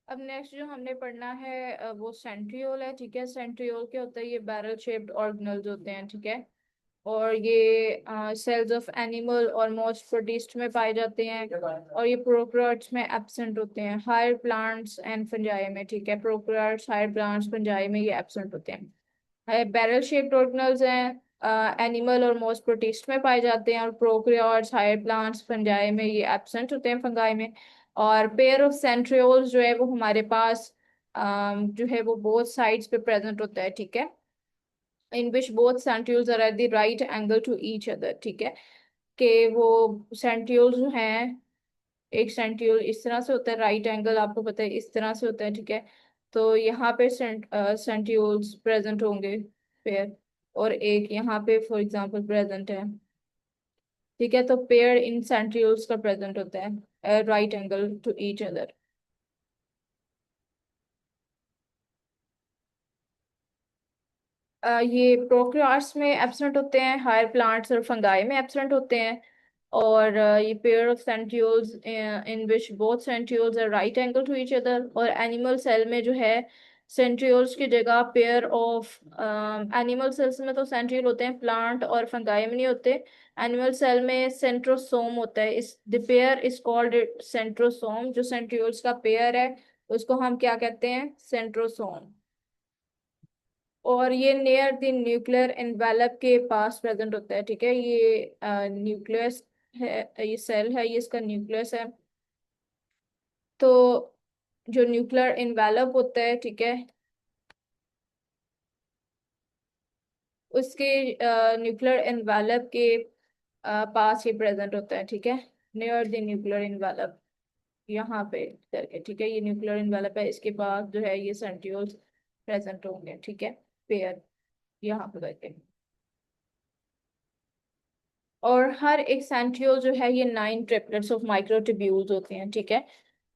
अब नेक्स्ट जो हमने पढ़ना है वो सेंट्रियोल है। ठीक है, सेंट्रियोल क्या होता है? ये बैरल शेप्ड ऑर्गेनल्स होते हैं। ठीक है, और ये सेल्स ऑफ एनिमल और मोस्ट प्रोटिस्ट में पाए जाते हैं, और ये प्रोकैरियोट्स में एब्सेंट होते हैं, हायर प्लांट्स एंड फंजाई में। ठीक है, प्रोकैरियोट्स, हायर प्लांट्स, फंजाई में ये एब्सेंट होते हैं। बैरल शेप्ड ऑर्गेनल्स हैं, एनिमल और मोस्ट प्रोटिस्ट में पाए जाते हैं, और प्रोकैरियोट्स, हायर प्लांट्स, फंजाई में ये एब्सेंट होते हैं, फंगाई में। और पेयर ऑफ सेंट्रियोल्स जो है वो हमारे पास जो है वो बोथ साइड्स पे प्रेजेंट होता है। ठीक है, in which both centrioles are at the right angle to each other. ठीक है, कि वो सेंट्रियोल्स जो हैं, एक सेंट्रियोल इस तरह से होता है, राइट एंगल आपको पता है इस तरह से होता है। ठीक है, तो यहाँ पे सेंट्रियोल्स प्रेजेंट होंगे पेयर, और एक यहाँ पे फॉर एग्जांपल प्रेजेंट है। ठीक है, तो पेयर इन सेंट्रियोल्स का प्रेजेंट होता है right angle to each other. ये प्रोकैरियोट्स में एब्सेंट होते हैं, हायर प्लांट्स और फंगाई में एब्सेंट होते हैं। और ये pair of centrioles in which both centrioles are right angle to each other. और एनिमल सेल में जो है सेंट्रियोल्स की जगह पेयर ऑफ, एनिमल सेल्स में तो सेंट्रियोल होते हैं, प्लांट और फंगाई में नहीं होते। एनिमल सेल में सेंट्रोसोम होता है, इस the pair is called centrosome. जो सेंट्रियोल्स का पेयर है उसको हम क्या कहते हैं? सेंट्रोसोम। और ये नियर द न्यूक्लियर एनवेलप के पास प्रेजेंट होता है। ठीक है, ये न्यूक्लियस है, ये सेल है, ये इसका न्यूक्लियस है। तो जो न्यूक्लियर एनवेलप होता है, ठीक है, उसके न्यूक्लियर एनवेलप के पास ही प्रेजेंट होता है। ठीक है, नियर द न्यूक्लियर एनवेलप, यहाँ पे करके। ठीक है, ये न्यूक्लियर एनवेलप है, इसके पास जो है ये सेंट्रियोल्स प्रेजेंट होंगे। ठीक है, पेयर यहाँ पे करके। और हर एक सेंट्रियोल जो है ये 9 ट्रिपलेट्स ऑफ माइक्रोट्यूब्यूल्स होते हैं। ठीक है,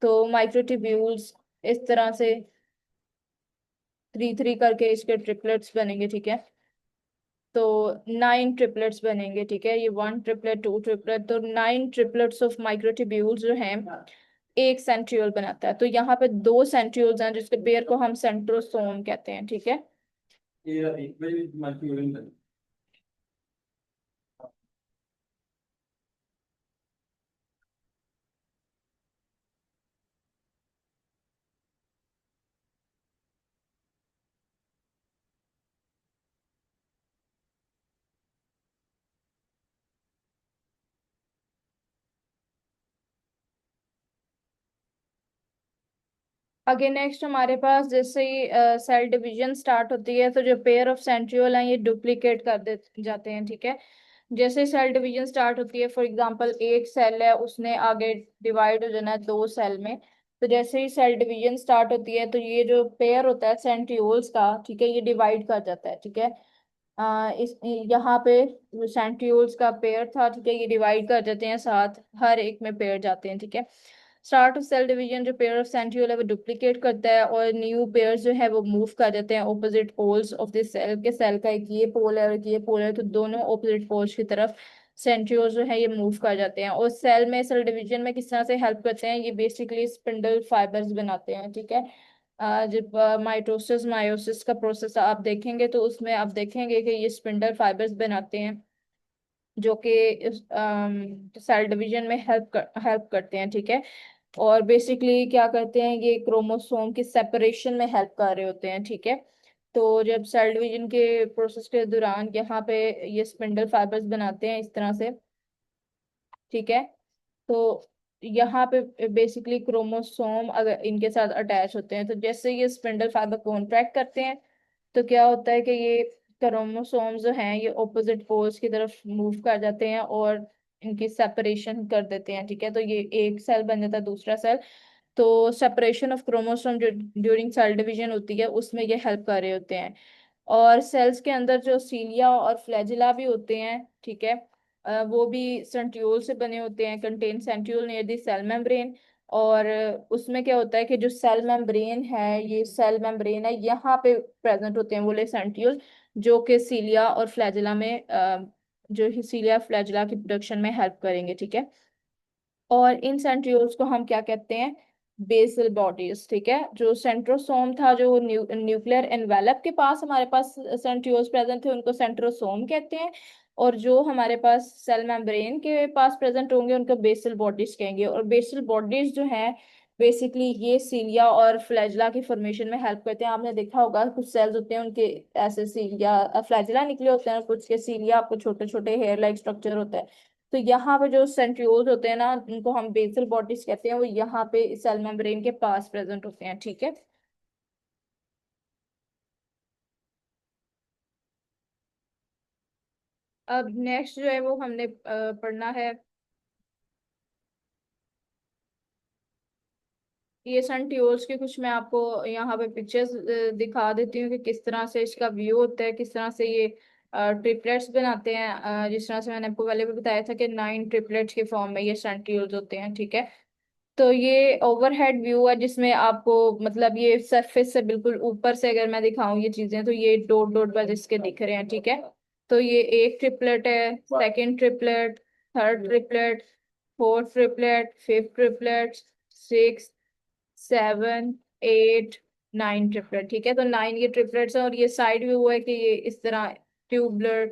तो माइक्रोट्यूब्यूल्स इस तरह से 3 3 करके इसके ट्रिपलेट्स बनेंगे। ठीक है, तो 9 ट्रिपलेट्स बनेंगे। ठीक है, ये 1 ट्रिपलेट, 2 ट्रिपलेट, तो 9 ट्रिपलेट्स ऑफ माइक्रोट्यूब्यूल्स जो हैं एक सेंट्रियोल बनाता है। तो यहाँ पे 2 सेंट्रियोल्स हैं जिसके पेयर को हम सेंट्रोसोम कहते हैं। ठीक है, आगे नेक्स्ट हमारे पास जैसे ही सेल डिवीजन स्टार्ट होती है तो जो पेयर ऑफ सेंट्रियोल हैं ये डुप्लीकेट कर दे जाते हैं। ठीक है, जैसे सेल डिवीजन स्टार्ट होती है, फॉर एग्जांपल एक सेल है, उसने आगे डिवाइड हो जाना है 2 सेल में। तो जैसे ही सेल डिवीजन स्टार्ट होती है तो ये जो पेयर होता है सेंट्रियोल्स का, ठीक है, ये डिवाइड कर जाता है। ठीक है, इस यहाँ पे सेंट्रियोल्स का पेयर था, ठीक है, ये डिवाइड कर देते हैं, साथ हर एक में पेयर जाते हैं। ठीक है, स्टार्ट ऑफ सेल डिवीजन जो पेयर ऑफ सेंट्रियोल है वो डुप्लीकेट करता है, और न्यू पेयर जो है वो मूव कर जाते हैं opposite poles of this cell के। सेल का एक ये पोल है और एक ये पोल है, तो दोनों ऑपोजिट पोल्स की तरफ सेंट्रियोल जो है ये मूव कर जाते हैं। और सेल में सेल डिवीजन में किस तरह से हेल्प करते हैं? ये बेसिकली स्पिंडल फाइबर्स बनाते हैं। ठीक है, जब माइटोसिस मायोसिस का प्रोसेस आप देखेंगे तो उसमें आप देखेंगे कि ये स्पिंडल फाइबर्स बनाते हैं जो कि सेल डिवीजन में हेल्प करते हैं। ठीक है, और बेसिकली क्या करते हैं, ये क्रोमोसोम की सेपरेशन में हेल्प कर रहे होते हैं। ठीक है, तो जब सेल डिवीजन के प्रोसेस के दौरान यहाँ पे ये स्पिंडल फाइबर्स बनाते हैं इस तरह से। ठीक है, तो यहाँ पे बेसिकली क्रोमोसोम अगर इनके साथ अटैच होते हैं तो जैसे ये स्पिंडल फाइबर कॉन्ट्रैक्ट करते हैं तो क्या होता है कि ये क्रोमोसोम जो हैं ये ऑपोजिट पोल्स की तरफ मूव कर जाते हैं और इनकी सेपरेशन कर देते हैं। ठीक है, तो ये एक सेल बन जाता है, दूसरा सेल। तो सेपरेशन ऑफ क्रोमोसोम जो ड्यूरिंग सेल डिवीजन होती है उसमें ये हेल्प कर रहे होते हैं। और सेल्स के अंदर जो सीलिया और फ्लैजिला भी होते हैं, ठीक है, वो भी सेंट्रियोल से बने होते हैं, contain centriole near the cell membrane. और उसमें क्या होता है कि जो सेल मेम्ब्रेन है, ये सेल मेम्ब्रेन है, यहाँ पे प्रेजेंट होते हैं वो सेंट्रियोल जो कि सीलिया और फ्लैजिला में जो सीलिया फ्लैजिला की प्रोडक्शन में हेल्प करेंगे। ठीक है, और इन सेंट्रियोल्स को हम क्या कहते हैं? बेसल बॉडीज, ठीक है। जो सेंट्रोसोम था, जो न्यूक्लियर एनवेलप के पास हमारे पास सेंट्रियोल्स प्रेजेंट थे, उनको सेंट्रोसोम कहते हैं। और जो हमारे पास सेल मेम्ब्रेन के पास प्रेजेंट होंगे उनको बेसल बॉडीज कहेंगे। और बेसल बॉडीज जो है बेसिकली ये सीलिया और फ्लैजिला की फॉर्मेशन में हेल्प करते हैं। आपने देखा होगा कुछ सेल्स होते हैं उनके ऐसे सीलिया फ्लैजिला निकले होते हैं, और कुछ के सीलिया आपको छोटे छोटे हेयर लाइक स्ट्रक्चर होता है। तो यहाँ पे जो सेंट्रियोल्स होते हैं ना, उनको हम बेसल बॉडीज कहते हैं, वो यहाँ पे सेल मेम्ब्रेन के पास प्रेजेंट होते हैं, ठीक है। अब नेक्स्ट जो है वो हमने पढ़ना है। ये सेंट्रियोल्स के कुछ मैं आपको यहाँ पे पिक्चर्स दिखा देती हूँ कि किस तरह से इसका व्यू होता है, किस तरह से ये ट्रिपलेट्स बनाते हैं। जिस तरह से मैंने आपको पहले भी बताया था कि 9 ट्रिपलेट्स के फॉर्म में ये सेंट्रियोल्स होते हैं, ठीक है। तो ये ओवरहेड व्यू है जिसमें आपको मतलब ये सरफेस से बिल्कुल ऊपर से अगर मैं दिखाऊं ये चीजें, तो ये डॉट डॉट बस इसके दिख रहे हैं, ठीक है। तो ये एक ट्रिपलेट है, second triplet, third triplet, fourth triplet, fifth triplet, six, 7, 8, 9 triplet, ठीक है। तो 9 ये ट्रिपलेट्स हैं, और ये साइड व्यू है कि ये इस तरह ट्यूबलर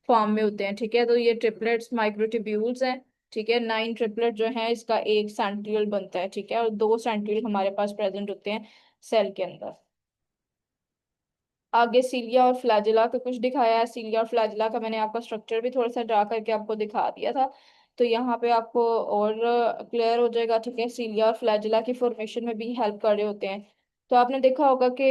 फॉर्म में होते हैं, ठीक है। तो ये ट्रिपलेट्स माइक्रोट्यूब्यूल्स हैं, ठीक है। 9 ट्रिपलेट जो है इसका एक सेंट्रियल बनता है, ठीक है। और 2 सेंट्रियल हमारे पास प्रेजेंट होते हैं सेल के अंदर। आगे सीलिया और फ्लैजिला का कुछ दिखाया है। सीलिया और फ्लैजिला का मैंने आपका स्ट्रक्चर भी थोड़ा सा ड्रा करके आपको दिखा दिया था, तो यहाँ पे आपको और क्लियर हो जाएगा, ठीक है। सीलिया और फ्लैजिला की फॉर्मेशन में भी हेल्प कर रहे होते हैं। तो आपने देखा होगा कि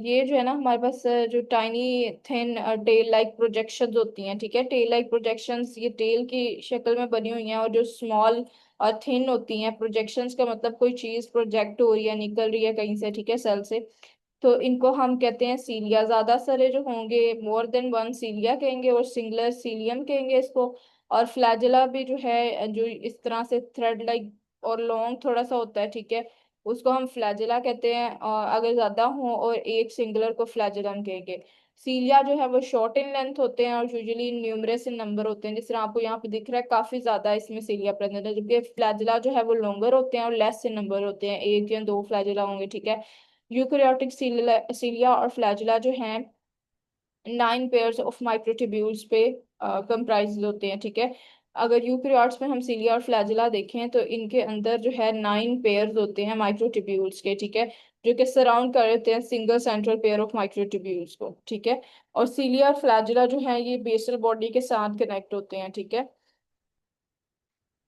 ये जो है ना हमारे पास जो tiny thin tail like projections होती हैं, ठीक है। टेल लाइक प्रोजेक्शंस ये टेल की शक्ल में बनी हुई हैं, और जो स्मॉल और थिन होती हैं प्रोजेक्शंस का मतलब कोई चीज प्रोजेक्ट हो रही है, निकल रही है कहीं से, ठीक है, सेल से। तो इनको हम कहते हैं सीलिया। ज्यादा सारे जो होंगे मोर देन वन सीलिया कहेंगे, और सिंगुलर सीलियम कहेंगे इसको। और फ्लैजिला भी जो है जो इस तरह से थ्रेड लाइक और लॉन्ग थोड़ा सा होता है, ठीक है, उसको हम फ्लैजिला कहते हैं। और अगर ज्यादा हो और एक सिंगुलर को फ्लैजिलम कहेंगे। सीलिया जो है वो शॉर्ट इन लेंथ होते हैं, और यूजुअली न्यूमरस इन नंबर होते हैं। जिस तरह आपको यहाँ पे दिख रहा है काफी ज्यादा इसमें सीलिया प्रेजेंट है, जबकि फ्लैजिला जो है वो लॉन्गर होते हैं और लेस इन नंबर होते हैं, एक या दो फ्लैजिला होंगे, ठीक है। यूकैरियोटिक सीलिया और फ्लैजिला जो हैं 9 पेयर्स ऑफ माइक्रोट्यूब्यूल्स पे कंप्राइज होते हैं, ठीक है। अगर यूकैरियोट्स में हम सीलिया और फ्लैजिला देखें तो इनके अंदर जो है 9 पेयर्स होते हैं माइक्रोट्यूब्यूल्स के, ठीक है, जो कि सराउंड कर देते हैं single central pair of microtubules को, ठीक है। और सीलिया और फ्लैजिला जो है ये बेसल बॉडी के साथ कनेक्ट होते हैं, ठीक है।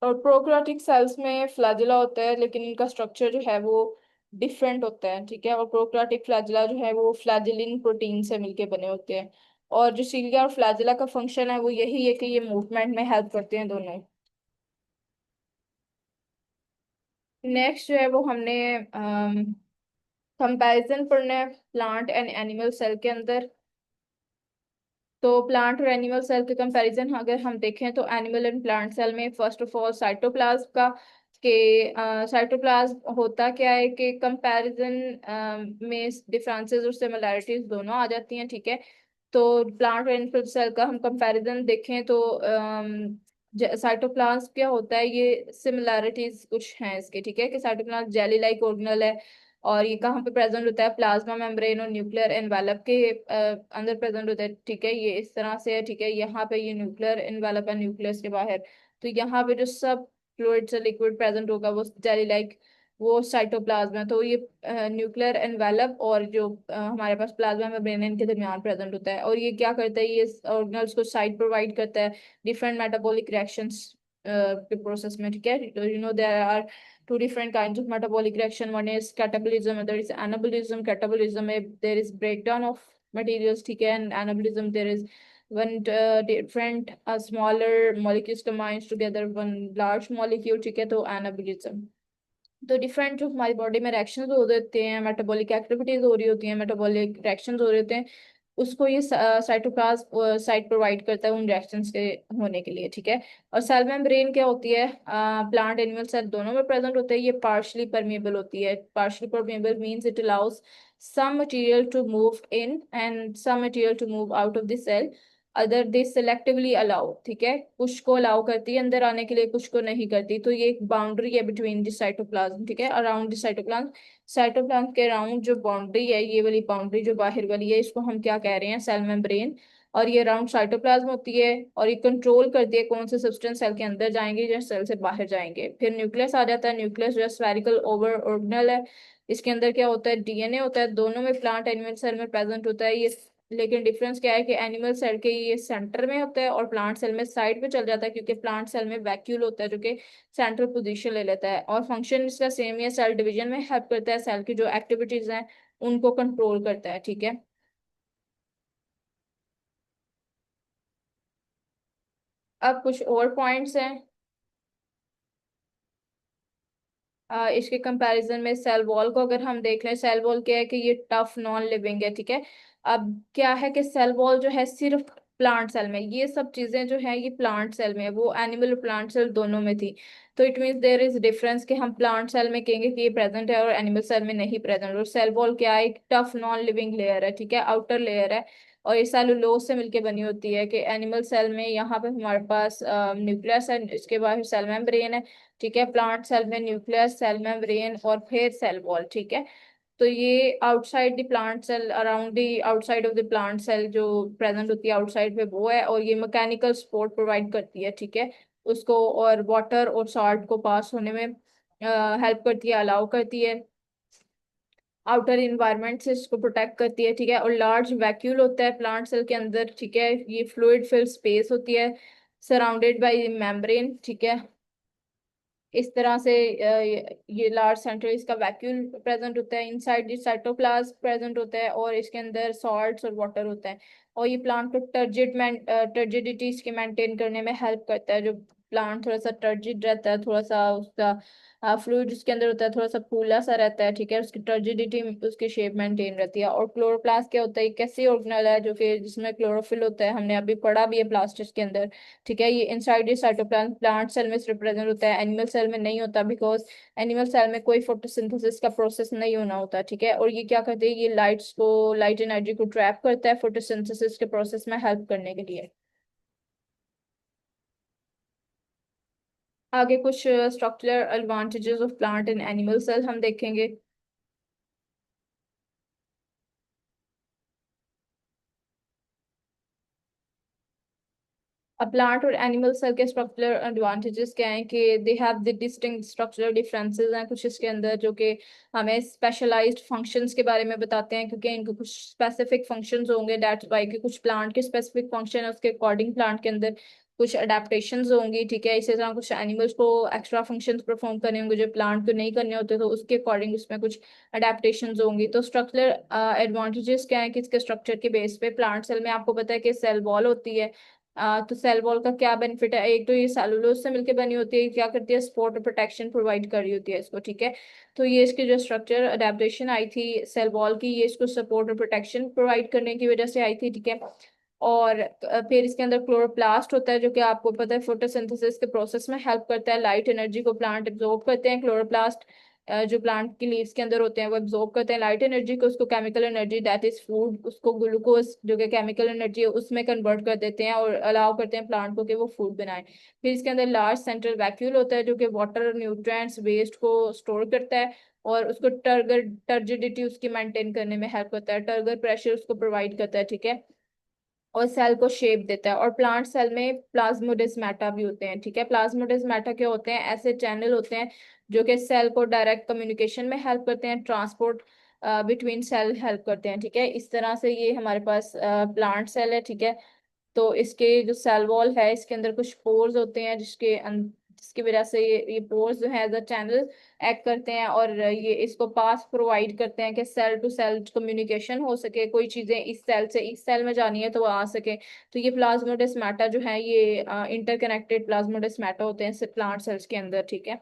और प्रोकैरियोटिक सेल्स में फ्लैजिला होता है, लेकिन इनका स्ट्रक्चर जो है वो डिफरेंट होता है, ठीक है। और प्रोकैरियोटिक फ्लैजिला जो है वो फ्लैजिलिन प्रोटीन से मिलके बने होते हैं। और जो सीलिया और फ्लैजिला का फंक्शन है वो यही है कि ये मूवमेंट में हेल्प करते हैं दोनों। नेक्स्ट जो है वो हमने कंपैरिजन पढ़ना है प्लांट एंड एनिमल सेल के अंदर। तो प्लांट और एनिमल सेल के कंपैरिजन अगर हम देखें तो एनिमल एंड प्लांट सेल में फर्स्ट ऑफ ऑल साइटोप्लाज्म का के साइटोप्लाज्म होता क्या है कि कंपैरिजन में डिफरेंसेस और सिमिलैरिटीज दोनों आ जाती हैं, ठीक है। तो प्लांट और एनिमल सेल का हम कंपैरिजन देखें तो साइटोप्लाज्म क्या होता है, ये सिमिलैरिटीज कुछ हैं इसके, ठीक है, कि साइटोप्लाज्म जेली लाइक ऑर्गेनल है। और ये कहाँ पे प्रेजेंट होता है, प्लाज्मा मेम्ब्रेन और न्यूक्लियर एनवेलप के अंदर प्रेजेंट होता है, ठीक है। ये इस तरह से है, ठीक है। यहाँ पे ये न्यूक्लियर एनवेलप है न्यूक्लियस के बाहर। तो यहाँ पे जो सब फ्लूइड से लिक्विड प्रेजेंट होगा वो जेली लाइक वो साइटोप्लाज्म है। तो ये न्यूक्लियर एनवेलप और जो हमारे पास प्लाज्मा मेम्ब्रेन है इनके दरमियान प्रेजेंट होता है। और ये क्या करता है, ये ऑर्गेनल्स को साइट प्रोवाइड करता है डिफरेंट मेटाबॉलिक रिएक्शंस के प्रोसेस में, ठीक है। तो there are two different kinds of metabolic reaction. One is catabolism, other is anabolism. Catabolism में there is breakdown of materials, ठीक है, and anabolism there is one different smaller molecules combines together one large molecule, ठीक है, तो anabolism। तो different जो हमारी body में रिएक्शंस हो देते हैं, मेटाबॉलिक एक्टिविटीज हो रही होती हैं, मेटाबॉलिक रिएक्शंस हो रहे होते हैं, उसको ये साइटोप्लाज्म साइट प्रोवाइड करता है उन रिएक्शंस के होने के लिए, ठीक है। और सेल मेम्ब्रेन क्या होती है, प्लांट एनिमल सेल दोनों में प्रेजेंट होते हैं। ये पार्शली परमेबल होती है। Partially permeable means it allows some material to move in and some material to move out of the cell. Other they selectively allow, ठीक है, कुछ को अलाउ करती है अंदर आने के लिए, कुछ को नहीं करती। तो ये एक बाउंड्री है बिटवीन द साइटोप्लाज्म, ठीक है, अराउंड द साइटोप्लाज्म। साइटोप्लाज्म के अराउंड जो बाउंड्री है, ये वाली बाउंड्री जो बाहर वाली है, इसको हम क्या कह रहे हैं, सेल मेम्ब्रेन। और ये अराउंड साइटोप्लाज्म होती है, और ये कंट्रोल करती है कौन से सब्सटेंस सेल के अंदर जाएंगे या सेल से बाहर जाएंगे। फिर न्यूक्लियस आ जाता है। न्यूक्लियस जो स्फेरिकल ओवर ऑर्गेनल है। इसके अंदर क्या होता है, डीएनए होता है, दोनों में प्लांट एनिमल सेल में प्रेजेंट होता है ये। लेकिन डिफरेंस क्या है कि एनिमल सेल के ये सेंटर में होता है और प्लांट सेल में साइड पे चल जाता है, क्योंकि प्लांट सेल में वैक्यूल होता है जो कि सेंट्रल पोजीशन ले लेता है। और फंक्शन इसका सेम ही है, सेल डिवीजन में हेल्प करता है, सेल की जो एक्टिविटीज हैं उनको कंट्रोल करता है, ठीक है। अब कुछ और पॉइंट्स हैं। इसके कंपैरिजन में सेल वॉल को अगर हम देख लें, सेल वॉल क्या है कि ये टफ नॉन लिविंग है, ठीक है। अब क्या है कि सेल वॉल जो है सिर्फ प्लांट सेल में, ये सब चीजें जो है ये प्लांट सेल में है, वो एनिमल और प्लांट सेल दोनों में थी। तो it means there is difference कि हम प्लांट सेल में कहेंगे कि ये प्रेजेंट है और एनिमल सेल में नहीं प्रेजेंट। और सेल वॉल क्या है, एक टफ नॉन लिविंग लेयर है, ठीक है, आउटर लेयर है। और ये सेलुलोज से मिलके बनी होती है। कि एनिमल सेल में यहाँ पे हमारे पास न्यूक्लियस है, इसके बाद सेल मेम्ब्रेन है, ठीक है। प्लांट सेल में न्यूक्लियस, सेल मेम्ब्रेन और फिर सेल वॉल, ठीक है। तो ये outside the plant cell, around the outside of the plant cell जो प्रेजेंट होती है आउटसाइड पे, वो है। और ये मैकेनिकल सपोर्ट प्रोवाइड करती है, ठीक है, उसको। और वाटर और सॉल्ट को पास होने में हेल्प करती है, अलाउ करती है। आउटर इन्वायरमेंट से इसको प्रोटेक्ट करती है, ठीक है। और लार्ज वैक्यूल होता है प्लांट सेल के अंदर, ठीक है। ये फ्लूइड फिल्ड स्पेस होती है, सराउंडेड बाय मेम्ब्रेन, ठीक है। इस तरह से ये लार्ज सेंट्रल इसका वैक्यूल प्रेजेंट होता है, इनसाइड द साइटोप्लाज्म प्रेजेंट होता है, और इसके अंदर सॉल्ट्स और वाटर होता है। और ये प्लांट को टर्जिडिटी इसके मेंटेन करने में हेल्प करता है। जो प्लांट थोड़ा सा टर्जिड रहता है, थोड़ा सा उसका फ्लूइड उसके अंदर होता है, थोड़ा सा फूला सा रहता है, ठीक है, उसकी टर्जिडिटी उसकी शेप मेंटेन रहती है। और क्लोरोप्लास्ट क्या होता है, एक ऐसी ऑर्गेनल है जो कि जिसमें क्लोरोफिल होता है, हमने अभी पढ़ा भी है प्लास्टिक के अंदर, ठीक है। ये इनसाइड साइटोप्लाज्म प्लांट सेल में रिप्रेजेंट होता है, एनिमल सेल में नहीं होता, बिकॉज एनिमल सेल में कोई फोटोसिंथेसिस का प्रोसेस नहीं होना होता, ठीक है। और ये क्या करते हैं, ये लाइट्स को, लाइट एनर्जी को ट्रैप करता है फोटोसिंथेसिस के प्रोसेस में हेल्प करने के लिए। आगे कुछ structural advantages of plant in animal cell हम देखेंगे। अब प्लांट और एनिमल सेल के स्ट्रक्चरल एडवांटेजेस क्या हैं कि they have the distinct structural differences हैं कुछ इसके अंदर, जो कि हमें स्पेशलाइज्ड फंक्शंस के बारे में बताते हैं, क्योंकि इनको कुछ स्पेसिफिक फंक्शंस होंगे। दैट्स वाई कि कुछ प्लांट के स्पेसिफिक फंक्शन है, उसके अकॉर्डिंग प्लांट के अंदर कुछ अडेप्टेशंस होंगी, ठीक है। इसी तरह कुछ एनिमल्स को एक्स्ट्रा फंक्शंस परफॉर्म करने होंगे जो प्लांट को नहीं करने होते, तो उसके अकॉर्डिंग उसमें कुछ अडेप्टेशंस होंगी। तो स्ट्रक्चरल एडवांटेजेस क्या है कि इसके स्ट्रक्चर के बेस पे प्लांट सेल में आपको पता है कि सेल वॉल होती है। तो सेल वॉल का क्या बेनिफिट है, एक तो ये सेलुलोज से मिलकर बनी होती है, क्या करती है, सपोर्ट और प्रोटेक्शन प्रोवाइड कर रही होती है इसको, ठीक है। तो ये इसकी जो स्ट्रक्चर अडेप्टेशन आई थी सेल वॉल की, ये इसको सपोर्ट और प्रोटेक्शन प्रोवाइड करने की वजह से आई थी, ठीक है। और फिर इसके अंदर क्लोरोप्लास्ट होता है, जो कि आपको पता है फोटोसिंथेसिस के प्रोसेस में हेल्प करता है, लाइट एनर्जी को प्लांट एब्जॉर्ब करते हैं। क्लोरोप्लास्ट जो प्लांट की लीव्स के अंदर होते हैं वो एब्जॉर्ब करते हैं लाइट एनर्जी को, उसको chemical energy that is food, उसको ग्लूकोज जो कि केमिकल एनर्जी है उसमें कन्वर्ट कर देते हैं और अलाउ करते हैं प्लांट को कि वो फूड बनाए। फिर इसके अंदर लार्ज सेंट्रल वैक्यूल होता है, जो कि वाटर, न्यूट्रिएंट्स, वेस्ट को स्टोर करता है, और उसको टर्जिडिटी उसकी मेंटेन करने में हेल्प करता है, टर्गर प्रेशर उसको प्रोवाइड करता है, ठीक है। और सेल को शेप देता है। और प्लांट सेल में प्लाज्मोडेस्माटा भी होते हैं, ठीक है। प्लाज्मोडेस्माटा क्या होते हैं, ऐसे चैनल होते हैं जो कि सेल को डायरेक्ट कम्युनिकेशन में हेल्प करते हैं, ट्रांसपोर्ट बिटवीन सेल हेल्प करते हैं, ठीक है। इस तरह से ये हमारे पास प्लांट सेल है, ठीक है। तो इसके जो सेल वॉल है इसके अंदर कुछ पोर्स होते हैं जिसकी वजह से ये पोर्स जो है एज अ चैनल एक्ट करते हैं, और ये इसको पास प्रोवाइड करते हैं कि सेल टू सेल कम्युनिकेशन हो सके, कोई चीजें इस सेल से इस सेल में जानी है तो वो आ सके। तो ये प्लाज्मोडेस्माटा जो है ये इंटरकनेक्टेड प्लाज्मोडेस्माटा होते हैं प्लांट सेल्स के अंदर, ठीक है।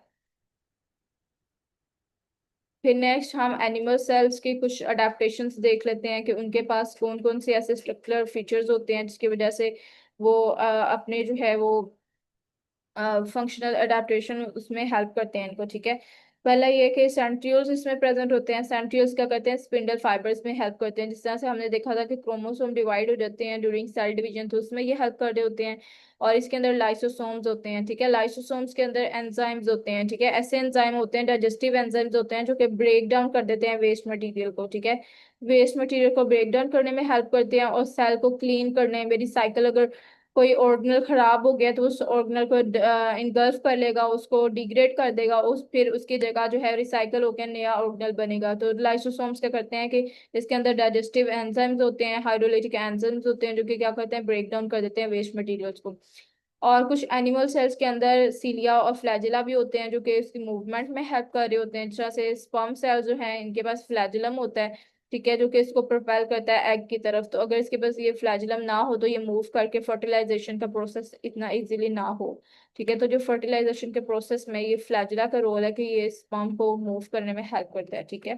फिर नेक्स्ट हम एनिमल सेल्स के कुछ अडेप्टेशंस देख लेते हैं कि उनके पास कौन कौन से ऐसे स्ट्रक्चरल फीचर्स होते हैं जिसकी वजह से वो अपने जो है वो फंक्शनल अडेप्टेशन उसमें हेल्प करते हैं इनको, ठीक है। पहला ये कि सेंट्रियोल्स इसमें प्रेजेंट होते हैं। सेंट्रियोल्स क्या करते हैं, स्पिंडल फाइबर्स में हेल्प करते हैं। जिस तरह से हमने देखा था कि क्रोमोसोम डिवाइड हो जाते हैं ड्यूरिंग सेल डिवीजन, तो उसमें ये हेल्प कर रहे होते हैं। और इसके अंदर लाइसोसोम्स होते हैं, ठीक है। लाइसोसोम्स के अंदर एंजाइम्स होते हैं, ठीक है। ऐसे एंजाइम होते हैं, डाइजेस्टिव एंजाइम्स होते हैं, जो कि ब्रेक डाउन कर देते हैं वेस्ट मटेरियल को, ठीक है। वेस्ट मटेरियल को ब्रेक डाउन करने में हेल्प करते हैं और सेल को क्लीन करने में, रिसाइकल, अगर कोई ऑर्गेनल खराब हो गया तो उस ऑर्गेनल को इनगल्फ कर लेगा, उसको डिग्रेड कर देगा, उस फिर उसकी जगह जो है रिसाइकल होकर नया ऑर्गेनल बनेगा। तो लाइसोसोम्स क्या करते हैं कि इसके अंदर डाइजेस्टिव एंजाइम्स होते हैं, हाइड्रोलाइटिक एंजाइम्स होते हैं, जो कि क्या करते हैं, ब्रेक डाउन कर देते हैं वेस्ट मटेरियल्स को। और कुछ एनिमल सेल्स के अंदर सीलिया और फ्लैजिला भी होते हैं, जो कि इसकी मूवमेंट में हेल्प कर रहे होते हैं। जिस तरह से स्पर्म सेल जो है, इनके पास फ्लैजिलम होता है, ठीक है, जो कि इसको प्रोपेल करता है एग की तरफ। तो अगर इसके पास ये फ्लैजिलम ना हो तो ये मूव करके फर्टिलाइजेशन का प्रोसेस इतना इजीली ना हो, ठीक है। तो जो फर्टिलाइजेशन के प्रोसेस में ये फ्लैजिला का रोल है कि ये स्पर्म को मूव करने में हेल्प करता है, ठीक है।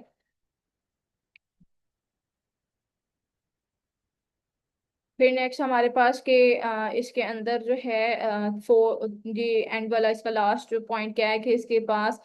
फिर नेक्स्ट हमारे पास के इसके अंदर जो है ये एंड वाला इसका लास्ट जो पॉइंट क्या है कि इसके पास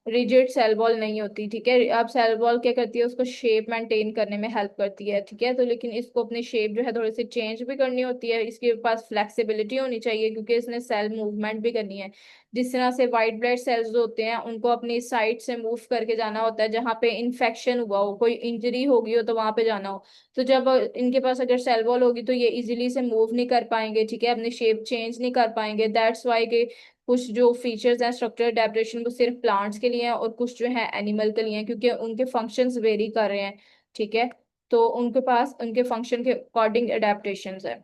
रिजिड सेल वॉल नहीं होती, ठीक है। अब सेल वॉल क्या करती है, उसको शेप मेंटेन करने में हेल्प करती है, ठीक है। तो लेकिन इसको अपनी शेप जो है थोड़ी सी चेंज भी करनी होती है, इसके पास फ्लेक्सिबिलिटी होनी चाहिए, क्योंकि इसने सेल मूवमेंट भी करनी है। जिस तरह से वाइट ब्लड सेल्स जो होते हैं उनको अपनी साइड से मूव करके जाना होता है, जहाँ पे इन्फेक्शन हुआ हो, कोई इंजरी होगी हो तो वहां पे जाना हो। तो जब इनके पास अगर सेल वॉल होगी तो ये इजीली से मूव नहीं कर पाएंगे, ठीक है, अपनी शेप चेंज नहीं कर पाएंगे। दैट्स वाई के कुछ जो फीचर्स हैं स्ट्रक्चरल एडेप्टेशन वो सिर्फ प्लांट्स के लिए हैं और कुछ जो है एनिमल के लिए हैं, क्योंकि उनके फंक्शंस वेरी कर रहे हैं, ठीक है। तो उनके पास उनके फंक्शन के अकॉर्डिंग एडेप्टेशंस है।